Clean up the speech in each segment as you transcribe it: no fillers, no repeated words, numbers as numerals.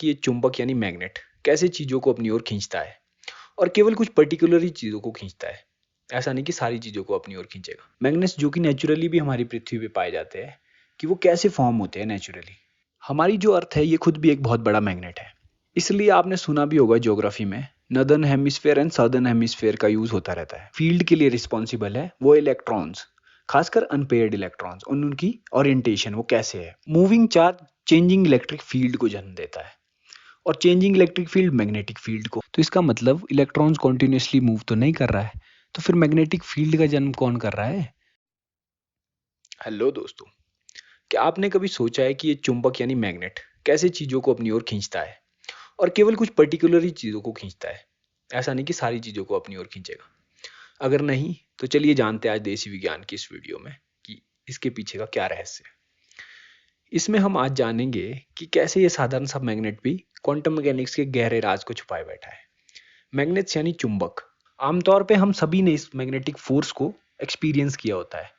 कि ये चुंबक यानी मैग्नेट कैसे चीज़ों को अपनी ओर खींचता है और केवल कुछ पर्टिकुलर ही चीज़ों को खींचता है। ऐसा नहीं कि सारी चीज़ों को अपनी ओर खींचेगा। मैग्नेट्स जो कि नेचुरली भी हमारी पृथ्वी पे पाए जाते हैं कि वो कैसे फॉर्म होते हैं नेचुरली। हमारी जो अर्थ है ये खुद भी एक बहुत बड़ा मैग्नेट है। इसलिए आपने सुना भी होगा ज्योग्राफी में northern hemisphere and southern hemisphere का यूज होता रहता है। फील्ड के लिए रिस्पॉन्सिबल है वो इलेक्ट्रॉन्स, खासकर अनपेयर्ड इलेक्ट्रॉन्स और उनकी ओरिएंटेशन वो कैसे है। Moving charge changing electric field को जन्म देता है और changing electric field magnetic field को। तो इसका मतलब इलेक्ट्रॉन्स कॉन्टिन्यूसली मूव तो नहीं कर रहा है, तो फिर मैग्नेटिक फील्ड का जन्म कौन कर रहा है? हेलो दोस्तों, क्या आपने कभी सोचा है कि ये चुंबक यानी मैग्नेट कैसे चीज़ों को अपनी ओर खींचता है और केवल कुछ पर्टिकुलर ही चीज़ों को खींचता है। ऐसा नहीं कि सारी चीज़ों को अपनी ओर खींचेगा। अगर नहीं तो चलिए जानते हैं आज देसी विज्ञान की इस वीडियो में कि इसके पीछे का क्या रहस्य है। इसमें हम आज जानेंगे कि कैसे ये साधारण सा मैग्नेट भी क्वांटम मैकेनिक्स के गहरे राज को छुपाए बैठा है। मैग्नेट्स यानी चुंबक, आमतौर पे हम सभी ने इस मैग्नेटिक फोर्स को एक्सपीरियंस किया होता है।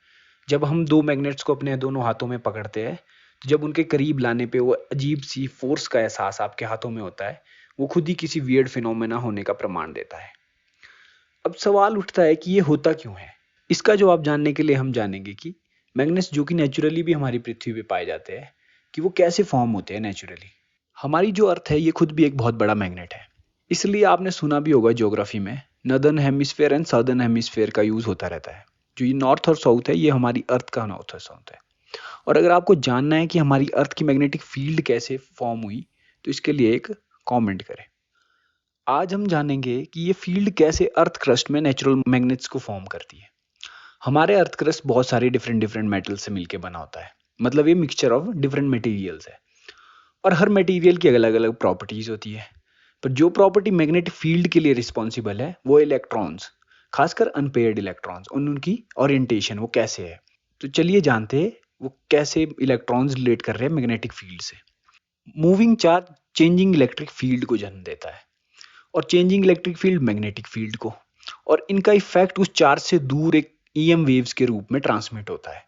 जब हम दो मैग्नेट्स को अपने दोनों हाथों में पकड़ते हैं तो जब उनके करीब लाने पे वो अजीब सी फोर्स का एहसास आपके हाथों में होता है, वो खुद ही किसी वियर्ड फिनोमेना होने का प्रमाण देता है। अब सवाल उठता है कि ये होता क्यों है। इसका जवाब जानने के लिए हम जानेंगे कि मैग्नेट्स जो कि नेचुरली भी हमारी पृथ्वी पे पाए जाते हैं कि वो कैसे फॉर्म होते हैं नेचुरली। हमारी जो अर्थ है ये खुद भी एक बहुत बड़ा मैग्नेट है। इसलिए आपने सुना भी होगा ज्योग्राफी में northern hemisphere and southern hemisphere का यूज होता रहता है। जो ये नॉर्थ और साउथ है ये हमारी अर्थ का नॉर्थ और साउथ है। और अगर आपको जानना है कि हमारी अर्थ की मैग्नेटिक फील्ड कैसे फॉर्म हुई तो इसके लिए एक कमेंट करें। आज हम जानेंगे कि ये फील्ड कैसे अर्थ क्रस्ट में नेचुरल मैग्नेट्स को फॉर्म करती है। हमारे अर्थ क्रस्ट बहुत सारे डिफरेंट डिफरेंट मेटल से मिलकर बना होता है, मतलब ये मिक्सचर ऑफ डिफरेंट मटेरियल्स है और हर मटेरियल की अलग अलग प्रॉपर्टीज होती है। पर जो प्रॉपर्टी मैग्नेटिक फील्ड के लिए रिस्पॉन्सिबल है वो इलेक्ट्रॉन्स, खासकर अनपेयर्ड इलेक्ट्रॉन्स और उनकी ओरिएंटेशन वो कैसे है। तो चलिए जानते हैं वो कैसे इलेक्ट्रॉन्स रिलेट कर रहे हैं मैग्नेटिक फील्ड से। Moving charge changing electric field को जन्म देता है और changing electric field magnetic field को, और इनका इफेक्ट उस चार्ज से दूर एक ईएम वेव्स के रूप में ट्रांसमिट होता है।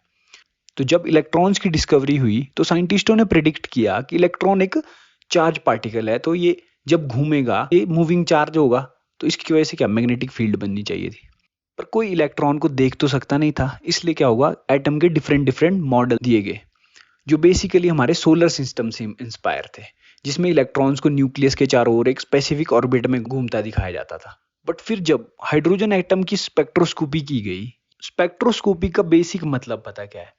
तो जब इलेक्ट्रॉन्स की डिस्कवरी हुई तो साइंटिस्टों ने प्रिडिक्ट किया कि इलेक्ट्रॉन एक चार्ज पार्टिकल है, तो ये जब घूमेगा ये मूविंग चार्ज होगा, तो इसकी वजह से क्या मैग्नेटिक फील्ड बननी चाहिए थी। पर कोई इलेक्ट्रॉन को देख तो सकता नहीं था, इसलिए क्या हुआ, एटम के डिफरेंट डिफरेंट मॉडल दिए गए जो बेसिकली हमारे सोलर सिस्टम से इंस्पायर थे, जिसमें इलेक्ट्रॉन्स को न्यूक्लियस के चारों ओर एक स्पेसिफिक ऑर्बिट में घूमता दिखाया जाता था। बट फिर जब हाइड्रोजन एटम की स्पेक्ट्रोस्कोपी की गई, स्पेक्ट्रोस्कोपी का बेसिक मतलब पता क्या है,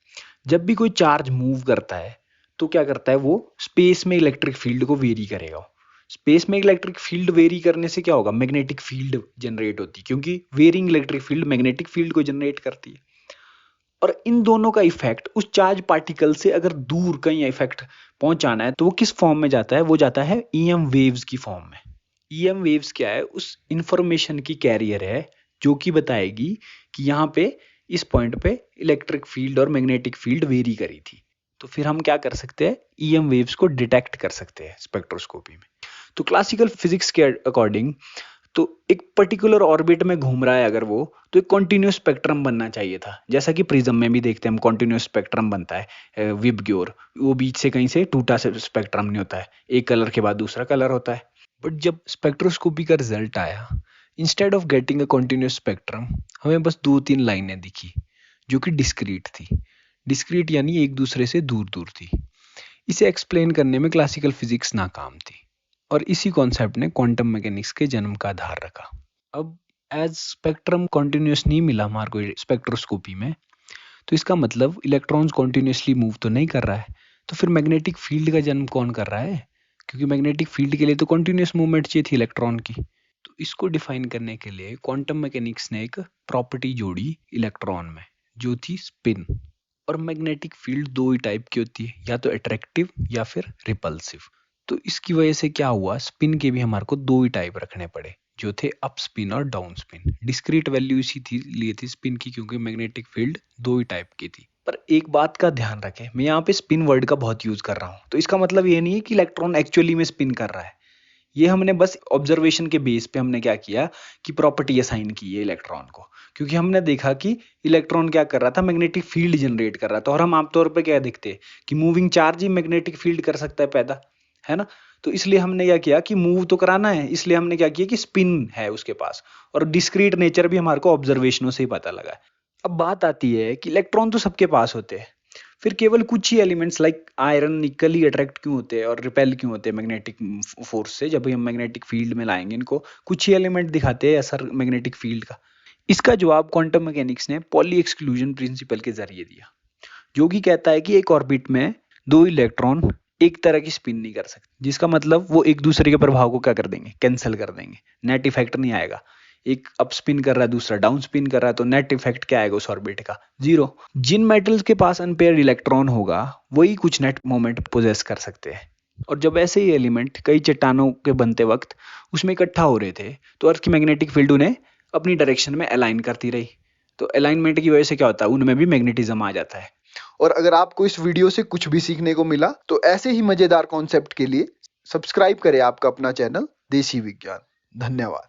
जब भी कोई चार्ज मूव करता है तो क्या करता है, वो स्पेस में इलेक्ट्रिक फील्ड को वेरी करेगा। स्पेस में इलेक्ट्रिक फील्ड वेरी करने से क्या होगा, मैग्नेटिक फील्ड जनरेट होती है, क्योंकि varying electric field magnetic field को जनरेट करती है। और इन दोनों का इफेक्ट उस चार्ज पार्टिकल से अगर दूर कहीं इफेक्ट पहुंचाना है तो वो किस फॉर्म में जाता है, वो जाता है ईएम वेव्स की फॉर्म में। ईएम वेव्स क्या है, उस इंफॉर्मेशन की कैरियर है जो कि बताएगी कि यहाँ पे इस पॉइंट पे इलेक्ट्रिक फील्ड और मैग्नेटिक फील्ड वेरी करी थी। तो फिर हम क्या कर सकते हैं, ईएम वेव्स को डिटेक्ट कर सकते हैं स्पेक्ट्रोस्कोपी में। तो क्लासिकल फिजिक्स के अकॉर्डिंग तो एक पर्टिकुलर ऑर्बिट में घूम रहा है अगर वो, तो एक कॉन्टिन्यूस स्पेक्ट्रम बनना चाहिए था, जैसा कि प्रिज्म में भी देखते हैं हम कॉन्टिन्यूस स्पेक्ट्रम बनता है विबग्योर, वो बीच से कहीं से टूटा से स्पेक्ट्रम नहीं होता है, एक कलर के बाद दूसरा कलर होता है। बट जब स्पेक्ट्रोस्कोपी का रिजल्ट आया, instead of getting a continuous spectrum, हमें बस 2-3 लाइनें दिखी जो कि डिस्क्रीट थी। डिस्क्रीट यानी एक दूसरे से दूर दूर थी। इसे एक्सप्लेन करने में क्लासिकल फिजिक्स नाकाम थी और इसी कॉन्सेप्ट ने क्वांटम मैकेनिक्स के जन्म का आधार रखा। अब एज स्पेक्ट्रम कॉन्टिन्यूस नहीं मिला हमारे को स्पेक्ट्रोस्कोपी में, तो इसका मतलब इलेक्ट्रॉन्स कॉन्टिन्यूसली मूव तो नहीं कर रहा है, तो फिर मैग्नेटिक फील्ड का जन्म कौन कर रहा है, क्योंकि मैग्नेटिक फील्ड के लिए तो कॉन्टिन्यूस मूवमेंट चाहिए थी इलेक्ट्रॉन की। तो इसको डिफाइन करने के लिए क्वांटम मैकेनिक्स ने एक प्रॉपर्टी जोड़ी इलेक्ट्रॉन में, जो थी स्पिन। और मैग्नेटिक फील्ड दो ही टाइप की होती है, या तो अट्रैक्टिव या फिर रिपल्सिव। तो इसकी वजह से क्या हुआ, स्पिन के भी हमारे को दो ही टाइप रखने पड़े, जो थे अप स्पिन और डाउन स्पिन। डिस्क्रीट वैल्यू इसी थी लिए थी स्पिन की, क्योंकि मैग्नेटिक फील्ड दो ही टाइप की थी। पर एक बात का ध्यान रखें, मैं यहाँ पे स्पिन वर्ड का बहुत यूज कर रहा हूँ, तो इसका मतलब ये नहीं है कि इलेक्ट्रॉन एक्चुअली में स्पिन कर रहा है। ये हमने बस ऑब्जर्वेशन के बेस पे हमने क्या किया कि प्रॉपर्टी असाइन की है इलेक्ट्रॉन को, क्योंकि हमने देखा कि इलेक्ट्रॉन क्या कर रहा था, मैग्नेटिक फील्ड जनरेट कर रहा था। और हम आमतौर पर क्या देखते हैं कि मूविंग चार्ज ही मैग्नेटिक फील्ड कर सकता है पैदा, है ना। तो इसलिए हमने क्या किया कि मूव तो कराना है, इसलिए हमने क्या किया कि स्पिन है उसके पास, और डिस्क्रीट नेचर भी हमारे को ऑब्जर्वेशनों से ही पता लगा है। अब बात आती है कि इलेक्ट्रॉन तो सबके पास होते हैं, फिर केवल कुछ ही एलिमेंट्स लाइक आयरन निकल ही अट्रैक्ट क्यों होते हैं और रिपेल क्यों होते हैं मैग्नेटिक फोर्स से। जब भी हम मैग्नेटिक फील्ड में लाएंगे इनको, कुछ ही एलिमेंट दिखाते हैं असर मैग्नेटिक फील्ड का। इसका जवाब क्वांटम मैकेनिक्स ने पॉली एक्सक्लूजन प्रिंसिपल के जरिए दिया, जो कि कहता है कि एक ऑर्बिट में दो इलेक्ट्रॉन एक तरह की स्पिन नहीं कर सकते, जिसका मतलब वो एक दूसरे के प्रभाव को क्या कर देंगे, कैंसिल कर देंगे, नेट इफेक्ट नहीं आएगा। एक अप स्पिन कर रहा है, दूसरा डाउन स्पिन कर रहा है, तो नेट इफेक्ट क्या आएगा उस ऑर्बिट का, जीरो। जिन मेटल्स के पास अनपेयर्ड इलेक्ट्रॉन होगा वही कुछ नेट मोमेंट पोजेस कर सकते हैं। और जब ऐसे ही एलिमेंट कई चट्टानों के बनते वक्त उसमें इकट्ठा हो रहे थे, तो अर्थ की मैग्नेटिक फील्ड उन्हें अपनी डायरेक्शन में अलाइन करती रही। तो अलाइनमेंट की वजह से क्या होता है, उनमें भी मैग्नेटिज्म आ जाता है। और अगर आपको इस वीडियो से कुछ भी सीखने को मिला तो ऐसे ही मजेदार कॉन्सेप्ट के लिए सब्सक्राइब करें आपका अपना चैनल देसी विज्ञान। धन्यवाद।